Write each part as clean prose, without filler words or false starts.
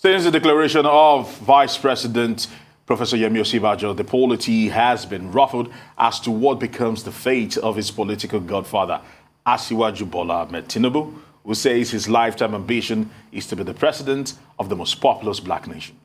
Since the declaration of Vice President Professor Yemi Osibajo, the polity has been ruffled as to what becomes the fate of his political godfather, Asiwaju Bola Ahmed Tinubu, who says his lifetime ambition is to be the president of the most populous black nation.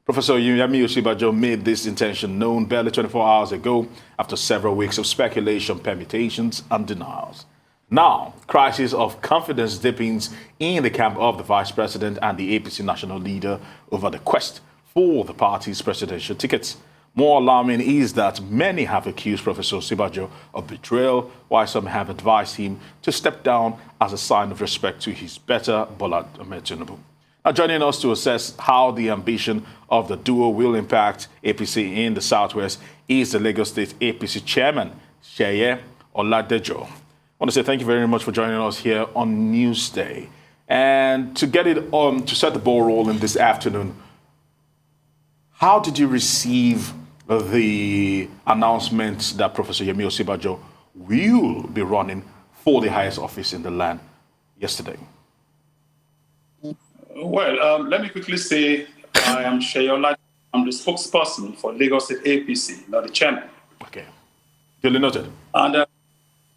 Professor Yemi Osibajo made this intention known barely 24 hours ago after several weeks of speculation, permutations, and denials. Now, crisis of confidence deepens in the camp of the vice president and the APC national leader over the quest for the party's presidential tickets. More alarming is that many have accused Professor Osibajo of betrayal, while some have advised him to step down as a sign of respect to his better Bola Ahmed Tinubu. Now, joining us to assess how the ambition of the duo will impact APC in the Southwest is the Lagos State APC Chairman, State Seye Oladejo. I want to say thank you very much for joining us here on Newsday. And to get it on, to set the ball rolling this afternoon, how did you receive the announcement that Professor Yemi Osibajo will be running for the highest office in the land yesterday? Well, let me quickly say I am Seye Oladejo. I'm the spokesperson for Lagos State APC, not the chairman. Okay. Duly noted. And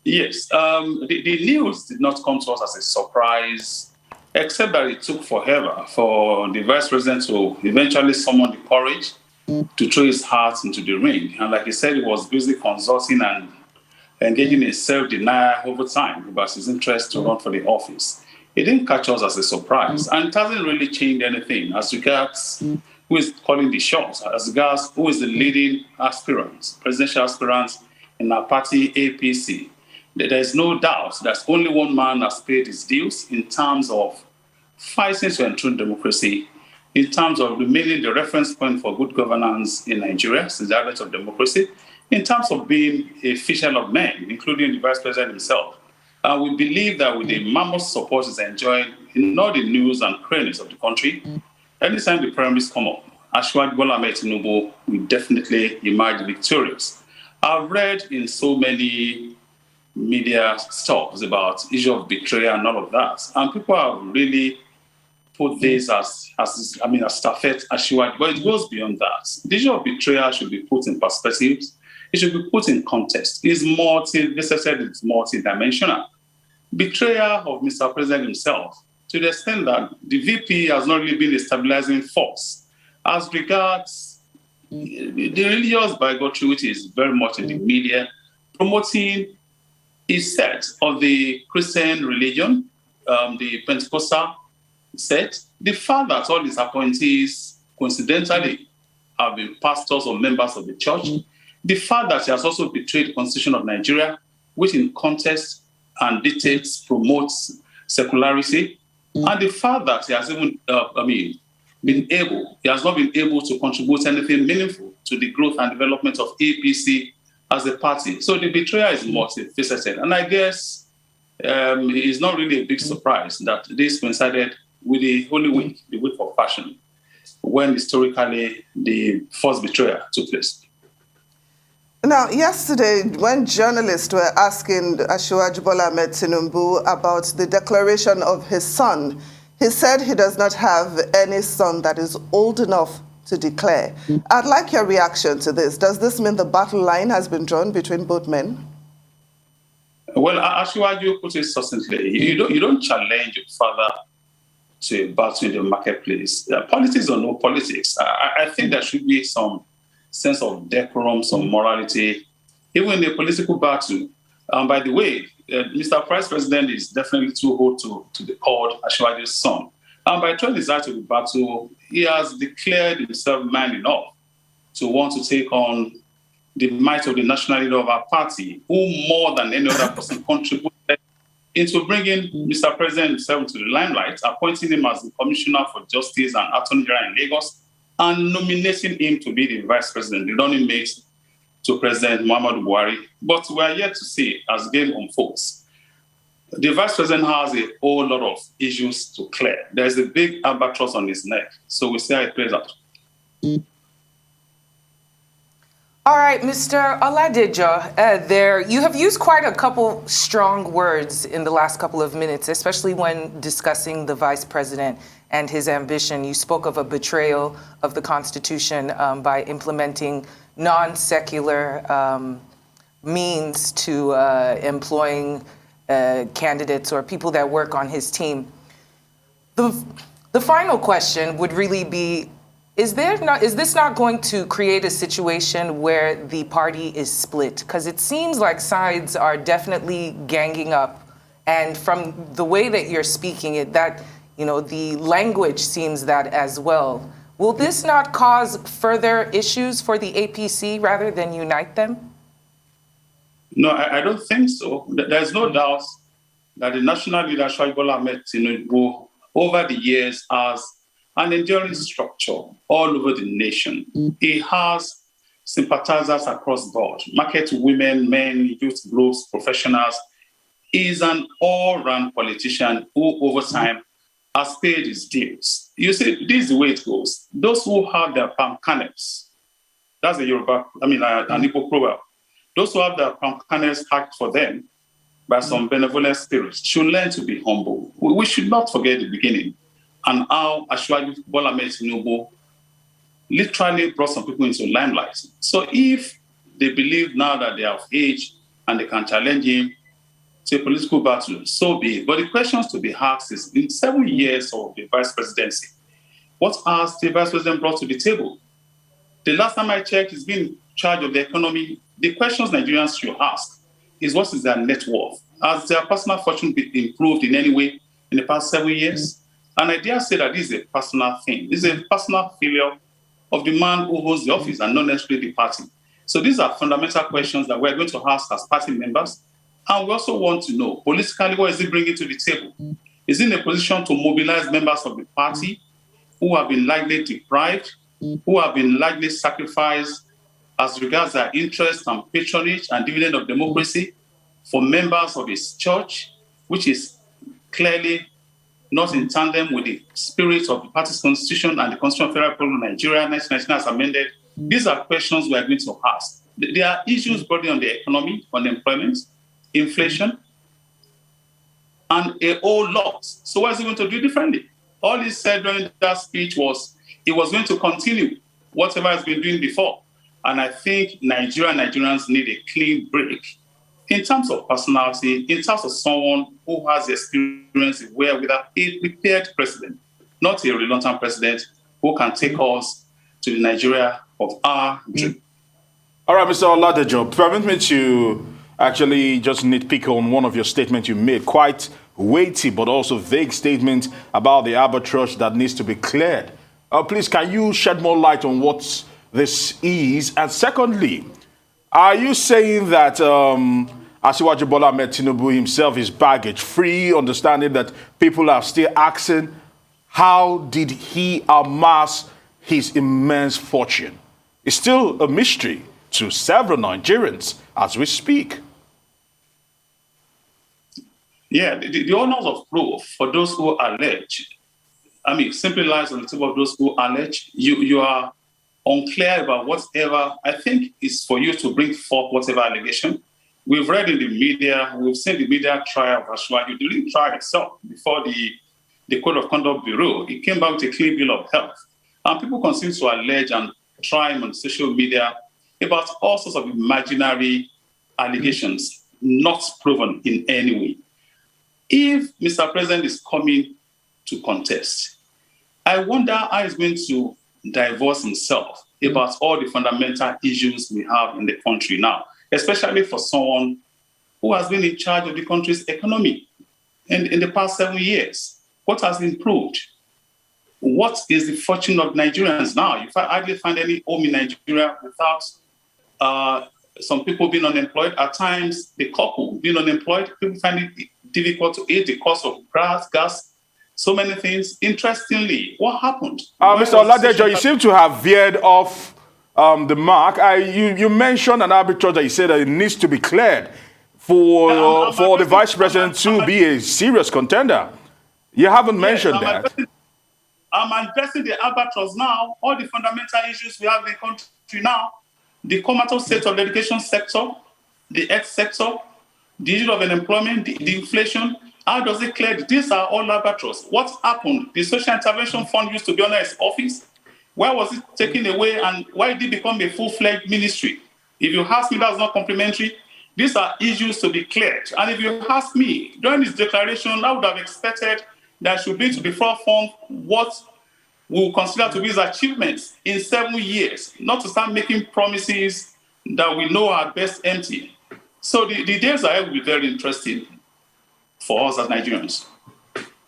yes, the news did not come to us as a surprise, except that it took forever for the vice president to eventually summon the courage to throw his heart into the ring. And like he said, he was busy consulting and engaging in self-denial over time about his interest to run for the office. It didn't catch us as a surprise, and it hasn't really changed anything as regards who is calling the shots, as regards who is the leading aspirant, presidential aspirant in our party, APC. There is no doubt that only one man has paid his dues in terms of fighting to enthrone democracy, in terms of remaining the reference point for good governance in Nigeria since the advent of democracy, in terms of being a fisher of men, including the vice president himself. We believe that with the mammoth support he's enjoying in all the news and crannies of the country, anytime the primaries come up, Asiwaju Bola Ahmed Tinubu will definitely emerge victorious. I've read in so many media stuffs about issue of betrayal and all of that, and people have really put this as Stafet Asiwaju, but it goes beyond that. The issue of betrayal should be put in perspective. It should be put in context. It's multi-dimensional. Betrayal of Mr. President himself, to the extent that the VP has not really been a stabilizing force as regards the religious bigotry, which is very much in the media, promoting a set of the Christian religion, the Pentecostal set. The fact that all his appointees coincidentally have been pastors or members of the church. The fact that he has also betrayed the Constitution of Nigeria, which in context and dictates promotes secularity, and the fact that he has even, he has not been able to contribute anything meaningful to the growth and development of APC as a party. So the betrayal is multifaceted, and I guess it's not really a big surprise that this coincided with the Holy Week, the Week of Passion, when historically the first betrayal took place. Now, yesterday, when journalists were asking Asiwaju Bola Ahmed Tinubu about the declaration of his son, he said he does not have any son that is old enough to declare. I'd like your reaction to this. Does this mean the battle line has been drawn between both men? Well, Asiwaju put it succinctly. You don't challenge your father to a battle in the marketplace. Politics or no politics, I think there should be some sense of decorum, some morality, even in the political battle. By the way, Mr. Vice President is definitely too old to be called Asiwaju's son. And by trying his to the battle, he has declared himself man enough to want to take on the might of the national leader of our party, who more than any other person contributed into bringing Mr. President himself to the limelight, appointing him as the Commissioner for Justice and Attorney General in Lagos, and nominating him to be the vice president, the running mate to President Muhammadu Buhari. But we are yet to see as the game unfolds. The vice president has a whole lot of issues to clear. There's a big albatross on his neck, so we'll see how it plays out. All right, Mr. Oladejo, you have used quite a couple strong words in the last couple of minutes, especially when discussing the vice president and his ambition. You spoke of a betrayal of the Constitution by implementing non-secular means to employing candidates or people that work on his team. The final question would really be, is this not going to create a situation where the party is split? Because it seems like sides are definitely ganging up. And from the way that you're speaking it, that, the language seems that as well. Will this not cause further issues for the APC rather than unite them? No, I don't think so. There's no doubt that the national leader, Asiwaju Bola Ahmed Tinubu, over the years has an enduring structure all over the nation. He has sympathizers across the board, market women, men, youth groups, professionals. He is an all-round politician who, over time, has paid his dues. You see, this is the way it goes. Those who have their palm kernels, that's a Yoruba, an Igbo proverb. Those who have their palm kernels hacked for them by some benevolent spirits should learn to be humble. We should not forget the beginning and how Asiwaju Bola Ahmed Tinubu literally brought some people into limelight. So if they believe now that they are of age and they can challenge him to a political battle, so be it. But the questions to be asked is, in 7 years of the vice presidency, what has the vice president brought to the table? The last time I checked, he's been in charge of the economy. The questions Nigerians should ask is, what is their net worth? Has their personal fortune been improved in any way in the past 7 years? And I dare say that this is a personal thing. This is a personal failure of the man who holds the office and not necessarily the party. So these are fundamental questions that we're going to ask as party members. And we also want to know, politically, what is he bringing to the table? Is he in a position to mobilize members of the party who have been largely deprived, who have been largely sacrificed as regards their interest and patronage and dividend of democracy for members of his church, which is clearly not in tandem with the spirit of the party's constitution and the Constitution of Federal Republic of Nigeria, 1999 as amended? These are questions we are going to ask. There are issues broadly on the economy, on employment, inflation, and a whole lot. So what is he going to do differently? All he said during that speech was he was going to continue whatever he's been doing before. And I think Nigerians need a clean break in terms of personality, in terms of someone who has experience where with a prepared president, not a reluctant president who can take us to the Nigeria of our dream. All right, Mr. Oladejo, permit me to actually just nitpick on one of your statements you made. Quite weighty but also vague statement about the arbitrage that needs to be cleared. Please, can you shed more light on what this is? And secondly, are you saying that Asiwaju Bola Ahmed Tinubu himself is baggage free, understanding that people are still asking, how did he amass his immense fortune? It's still a mystery to several Nigerians as we speak. Yeah, the honors of proof for those who allege, simply lies on the table of those who allege. You are unclear about whatever, I think, is for you to bring forth whatever allegation. We've read in the media, we've seen the media trial of Asiwaju. The real trial itself before the Code of Conduct Bureau, it came back with a clear bill of health. And people continue to allege and try on social media about all sorts of imaginary allegations not proven in any way. If Mr. President is coming to contest, I wonder how he's going to divorce himself about all the fundamental issues we have in the country now, especially for someone who has been in charge of the country's economy in the past 7 years. What has improved? What is the fortune of Nigerians now? You hardly find any home in Nigeria without some people being unemployed. At times, the couple being unemployed, people find it difficult to eat, the cost of gas, so many things. Interestingly, what happened? Mr. Oladejo, you seem to have veered off the mark. You mentioned an arbitrage that you said that it needs to be cleared for the vice president to be a serious contender. You haven't mentioned that. I'm addressing the albatross now, all the fundamental issues we have in the country now, the comatose state of the education sector, the health sector, the issue of unemployment, the inflation. How does it clear? These are all albatross. What happened? The social intervention fund used to be under his office. Why was it taken away, and why did it become a full-fledged ministry? If you ask me, that's not complimentary. These are issues to be cleared. And if you ask me, during his declaration, I would have expected that should bring to the forefront what we will consider to be his achievements in 7 years, not to start making promises that we know are at best empty. So the days ahead will be very interesting for us as Nigerians.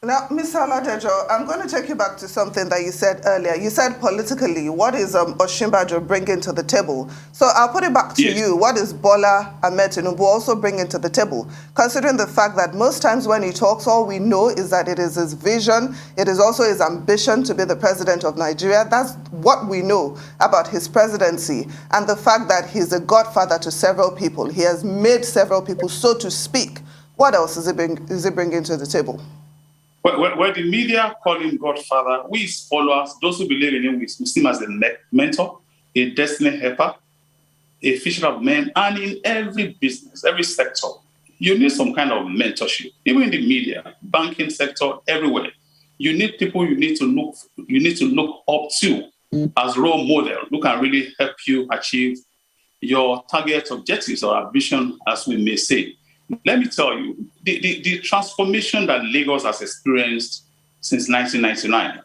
Now, Mr. Oladejo, I'm going to take you back to something that you said earlier. You said politically, what is Osinbajo bringing to the table? So I'll put it back to you. What is Bola Ahmed Tinubu also bringing to the table? Considering the fact that most times when he talks, all we know is that it is his vision. It is also his ambition to be the president of Nigeria. That's what we know about his presidency. And the fact that he's a godfather to several people. He has made several people, so to speak. What else is he bringing to the table? When the media call him Godfather, we his followers, those who believe in him, we see him as a mentor, a destiny helper, a fisher of men, and in every business, every sector, you need some kind of mentorship. Even in the media, banking sector, everywhere, you need people you need to look up to as role model who can really help you achieve your target objectives or ambition, as we may say. Let me tell you, the transformation that Lagos has experienced since 1999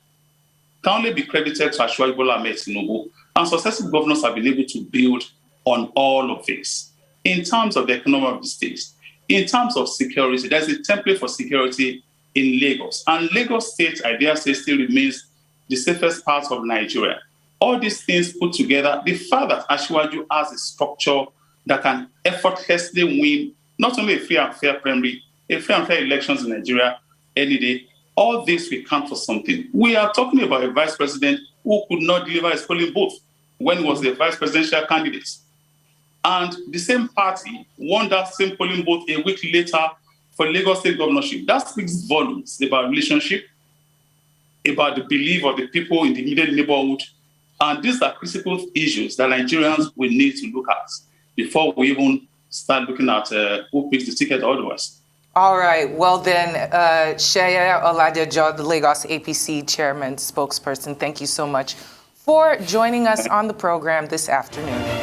can only be credited to Asiwaju Bola Ahmed Tinubu, and successive governors have been able to build on all of this. In terms of the economy of the state, in terms of security, there's a template for security in Lagos. And Lagos State, I dare say, still remains the safest part of Nigeria. All these things put together, the fact that Asiwaju has a structure that can effortlessly win not only a free and fair primary, a free and fair elections in Nigeria any day, all this we count for something. We are talking about a vice president who could not deliver his polling booth when he was the vice presidential candidate. And the same party won that same polling booth a week later for Lagos State governorship. That speaks volumes about relationship, about the belief of the people in the immediate neighborhood. And these are critical issues that Nigerians will need to look at before we even start looking at who picks the ticket or otherwise. All right. Well, then, State Seye Oladejo, the Lagos APC chairman, spokesperson, thank you so much for joining us on the program this afternoon.